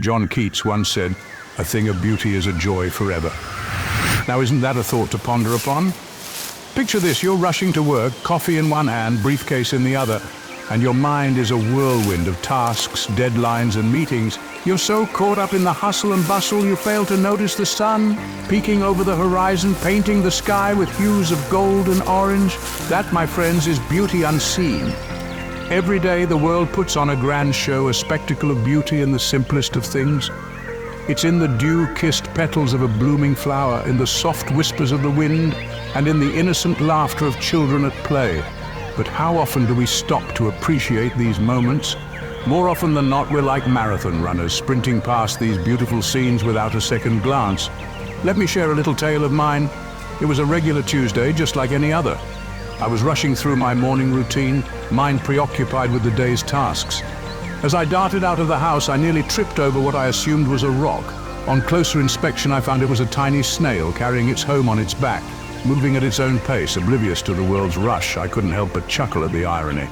John Keats once said, "A thing of beauty is a joy forever." Now, isn't that a thought to ponder upon? Picture this, you're rushing to work, coffee in one hand, briefcase in the other, and your mind is a whirlwind of tasks, deadlines, and meetings. You're so caught up in the hustle and bustle, you fail to notice the sun peeking over the horizon, painting the sky with hues of gold and orange. That, my friends, is beauty unseen. Every day the world puts on a grand show, a spectacle of beauty in the simplest of things. It's in the dew-kissed petals of a blooming flower, in the soft whispers of the wind, and in the innocent laughter of children at play. But how often do we stop to appreciate these moments? More often than not, we're like marathon runners, sprinting past these beautiful scenes without a second glance. Let me share a little tale of mine. It was a regular Tuesday, just like any other. I was rushing through my morning routine, mind preoccupied with the day's tasks. As I darted out of the house, I nearly tripped over what I assumed was a rock. On closer inspection, I found it was a tiny snail carrying its home on its back, moving at its own pace, oblivious to the world's rush. I couldn't help but chuckle at the irony.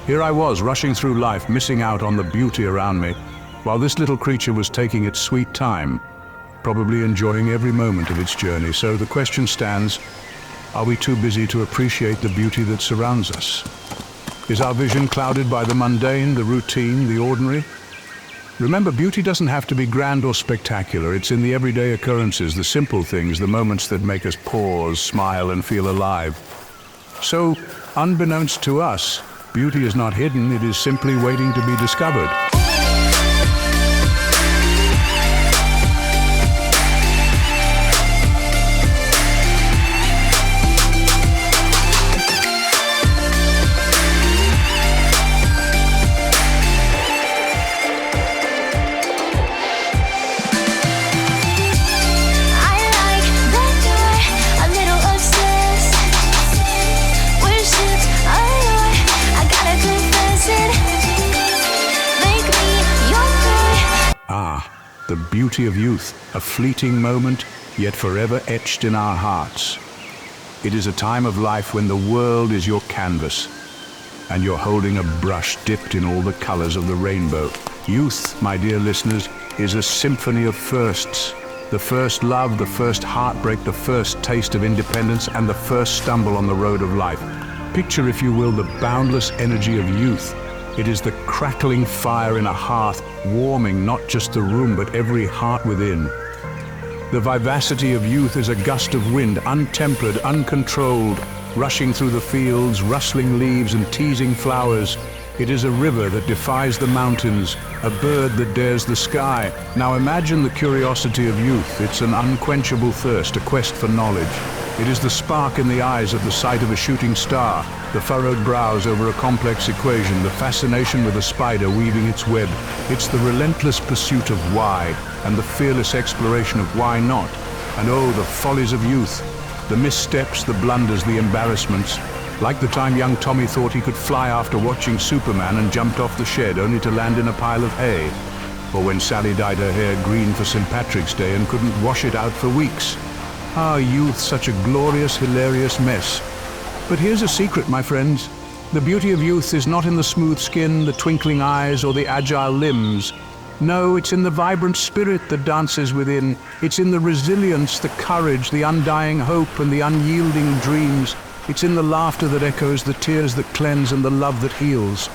Here I was, rushing through life, missing out on the beauty around me, while this little creature was taking its sweet time, probably enjoying every moment of its journey. So the question stands, are we too busy to appreciate the beauty that surrounds us? Is our vision clouded by the mundane, the routine, the ordinary? Remember, beauty doesn't have to be grand or spectacular. It's in the everyday occurrences, the simple things, the moments that make us pause, smile, and feel alive. So, unbeknownst to us, beauty is not hidden, it is simply waiting to be discovered. The beauty of youth, a fleeting moment, yet forever etched in our hearts. It is a time of life when the world is your canvas, and you're holding a brush dipped in all the colors of the rainbow. Youth, my dear listeners, is a symphony of firsts. The first love, the first heartbreak, the first taste of independence, and the first stumble on the road of life. Picture, if you will, the boundless energy of youth. It is the crackling fire in a hearth, warming not just the room, but every heart within. The vivacity of youth is a gust of wind, untempered, uncontrolled, rushing through the fields, rustling leaves and teasing flowers. It is a river that defies the mountains, a bird that dares the sky. Now imagine the curiosity of youth. It's an unquenchable thirst, a quest for knowledge. It is the spark in the eyes at the sight of a shooting star, the furrowed brows over a complex equation, the fascination with a spider weaving its web. It's the relentless pursuit of why, and the fearless exploration of why not. And oh, the follies of youth, the missteps, the blunders, the embarrassments. Like the time young Tommy thought he could fly after watching Superman and jumped off the shed only to land in a pile of hay. Or when Sally dyed her hair green for St. Patrick's Day and couldn't wash it out for weeks. Ah, youth, such a glorious, hilarious mess. But here's a secret, my friends. The beauty of youth is not in the smooth skin, the twinkling eyes, or the agile limbs. No, it's in the vibrant spirit that dances within. It's in the resilience, the courage, the undying hope, and the unyielding dreams. It's in the laughter that echoes, the tears that cleanse, and the love that heals.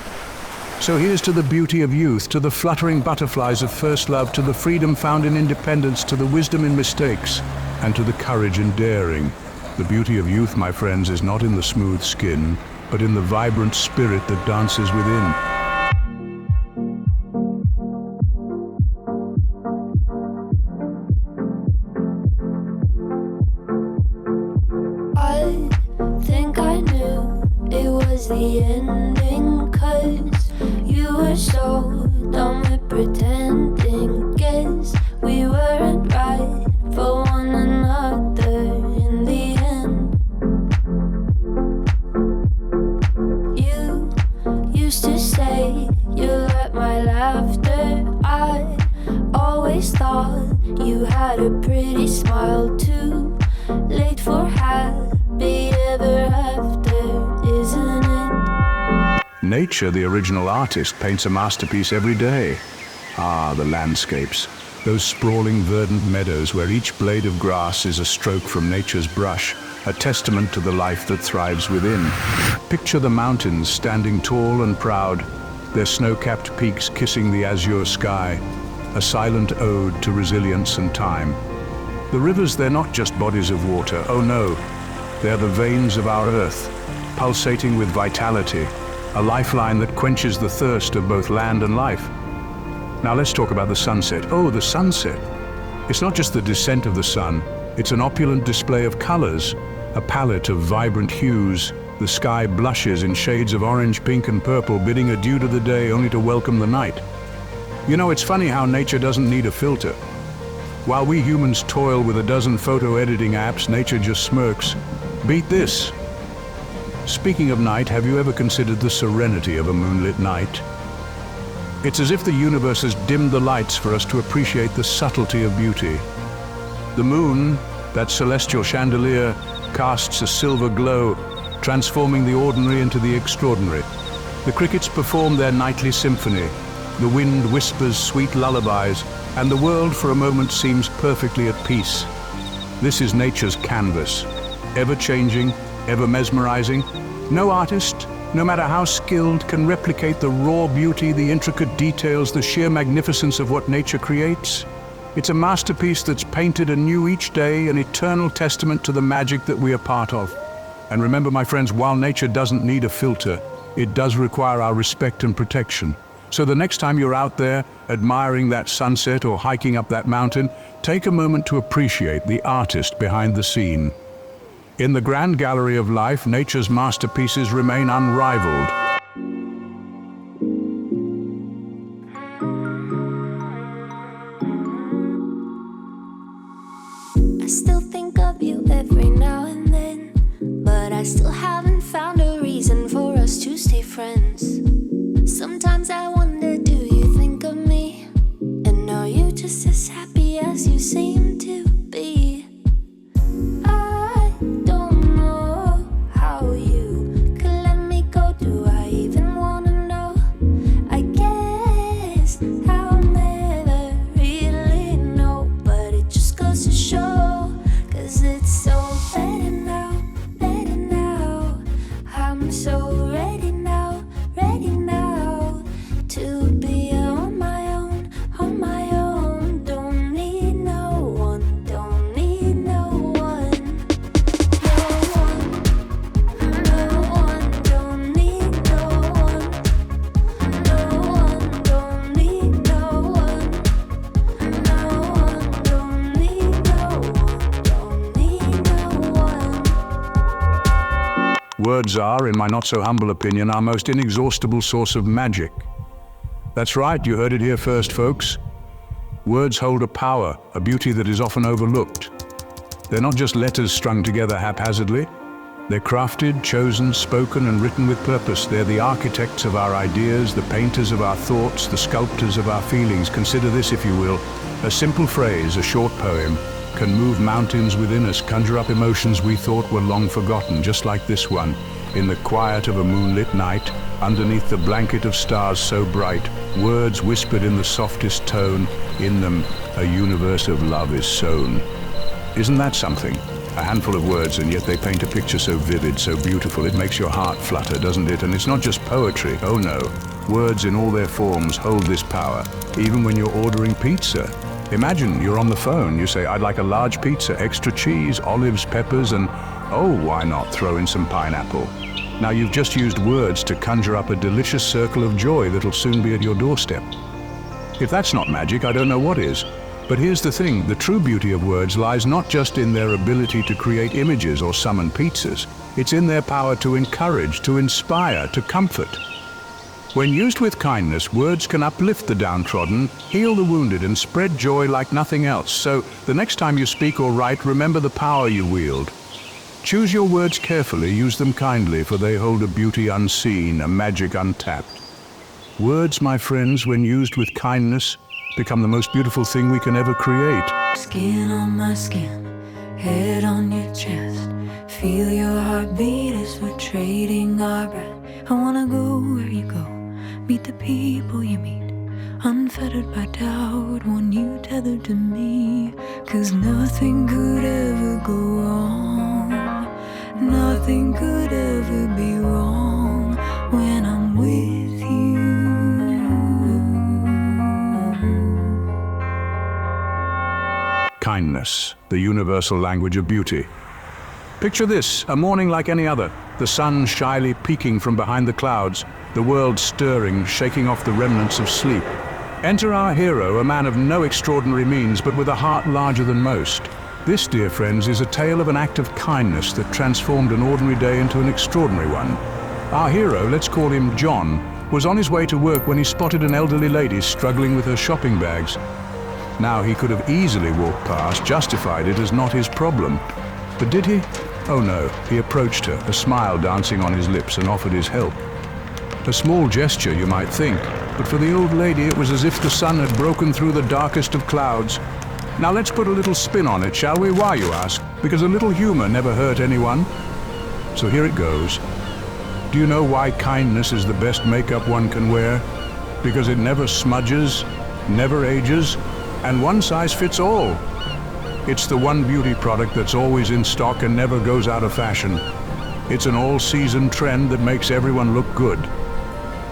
So here's to the beauty of youth, to the fluttering butterflies of first love, to the freedom found in independence, to the wisdom in mistakes, and to the courage in daring. The beauty of youth, my friends, is not in the smooth skin, but in the vibrant spirit that dances within. I think I knew it was the ending, 'cause you were so done with pretending. Guess we weren't right for one another in the end. You used to say you liked my laughter. I always thought you had a pretty smile too. Late for happy ever after, isn't it? Nature, the original artist, paints a masterpiece every day. Ah, the landscapes. Those sprawling verdant meadows where each blade of grass is a stroke from nature's brush, a testament to the life that thrives within. Picture the mountains standing tall and proud, their snow-capped peaks kissing the azure sky, a silent ode to resilience and time. The rivers, they're not just bodies of water, oh no, they're the veins of our earth, pulsating with vitality, a lifeline that quenches the thirst of both land and life. Now let's talk about the sunset. Oh, the sunset. It's not just the descent of the sun, it's an opulent display of colors, a palette of vibrant hues. The sky blushes in shades of orange, pink, and purple, bidding adieu to the day only to welcome the night. You know, it's funny how nature doesn't need a filter. While we humans toil with a dozen photo editing apps, nature just smirks. Beat this. Speaking of night, have you ever considered the serenity of a moonlit night? It's as if the universe has dimmed the lights for us to appreciate the subtlety of beauty. The moon, that celestial chandelier, casts a silver glow, transforming the ordinary into the extraordinary. The crickets perform their nightly symphony. The wind whispers sweet lullabies, and the world for a moment seems perfectly at peace. This is nature's canvas, ever-changing, ever mesmerizing. No artist, no matter how skilled, can replicate the raw beauty, the intricate details, the sheer magnificence of what nature creates. It's a masterpiece that's painted anew each day, an eternal testament to the magic that we are part of. And remember, my friends, while nature doesn't need a filter, it does require our respect and protection. So the next time you're out there admiring that sunset or hiking up that mountain, take a moment to appreciate the artist behind the scene. In the grand gallery of life, nature's masterpieces remain unrivaled. I still think of you every now and then, but I still haven't found a reason for us to stay friends. Sometimes I wonder, do you think of me? And are you just as happy as you seem to be? I don't know how you could let me go. Do I even wanna know? I guess I'll never really know, but it just goes to show, 'cause it's so better now, better now. I'm so ready now, ready now to be on my own, on my own. Don't need no one, don't need no one, no one, no one. Don't need no one, no one. Don't need no one, no one. Don't need no one, don't need no one. Words are, in my not-so-humble opinion, our most inexhaustible source of magic. That's right, you heard it here first, folks. Words hold a power, a beauty that is often overlooked. They're not just letters strung together haphazardly. They're crafted, chosen, spoken, and written with purpose. They're the architects of our ideas, the painters of our thoughts, the sculptors of our feelings. Consider this, if you will. A simple phrase, a short poem, can move mountains within us, conjure up emotions we thought were long forgotten, just like this one. In the quiet of a moonlit night, underneath the blanket of stars so bright, words whispered in the softest tone, in them a universe of love is sown. Isn't that something? A handful of words, and yet they paint a picture so vivid, so beautiful, it makes your heart flutter, doesn't it? And it's not just poetry, oh no. Words in all their forms hold this power, even when you're ordering pizza. Imagine you're on the phone, you say, I'd like a large pizza, extra cheese, olives, peppers, and oh, why not throw in some pineapple? Now you've just used words to conjure up a delicious circle of joy that'll soon be at your doorstep. If that's not magic, I don't know what is. But here's the thing, the true beauty of words lies not just in their ability to create images or summon pizzas. It's in their power to encourage, to inspire, to comfort. When used with kindness, words can uplift the downtrodden, heal the wounded, and spread joy like nothing else. So the next time you speak or write, remember the power you wield. Choose your words carefully, use them kindly, for they hold a beauty unseen, a magic untapped. Words, my friends, when used with kindness, become the most beautiful thing we can ever create. Skin on my skin, head on your chest. Feel your heartbeat as we're trading our breath. I wanna go where you go, meet the people you meet. unfettered by doubt, one you tethered to me. 'Cause nothing could ever go wrong, nothing could ever be wrong when I'm with you. Kindness, the universal language of beauty. Picture this, a morning like any other, the sun shyly peeking from behind the clouds, the world stirring, shaking off the remnants of sleep. Enter our hero, a man of no extraordinary means, but with a heart larger than most. This, dear friends, is a tale of an act of kindness that transformed an ordinary day into an extraordinary one. Our hero, let's call him John, was on his way to work when he spotted an elderly lady struggling with her shopping bags. Now, he could have easily walked past, justified it as not his problem. But did he? Oh no, he approached her, a smile dancing on his lips, and offered his help. A small gesture, you might think, but for the old lady it was as if the sun had broken through the darkest of clouds. Now let's put a little spin on it, shall we? Why, you ask? Because a little humor never hurt anyone. So here it goes. Do you know why kindness is the best makeup one can wear? Because it never smudges, never ages, and one size fits all. It's the one beauty product that's always in stock and never goes out of fashion. It's an all-season trend that makes everyone look good.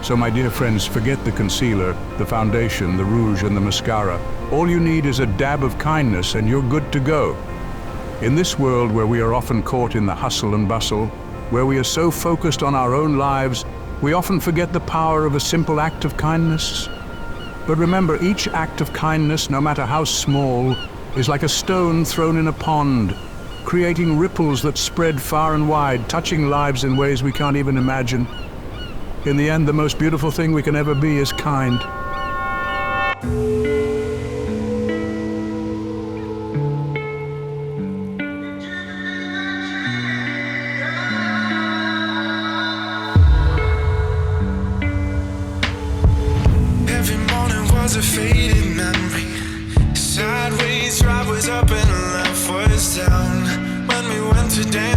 So my dear friends, forget the concealer, the foundation, the rouge and the mascara. All you need is a dab of kindness and you're good to go. In this world where we are often caught in the hustle and bustle, where we are so focused on our own lives, we often forget the power of a simple act of kindness. But remember, each act of kindness, no matter how small, is like a stone thrown in a pond, creating ripples that spread far and wide, touching lives in ways we can't even imagine. In the end, the most beautiful thing we can ever be is kind. Every morning was a faded memory. Sideways drive was up and left was down. When we went to dance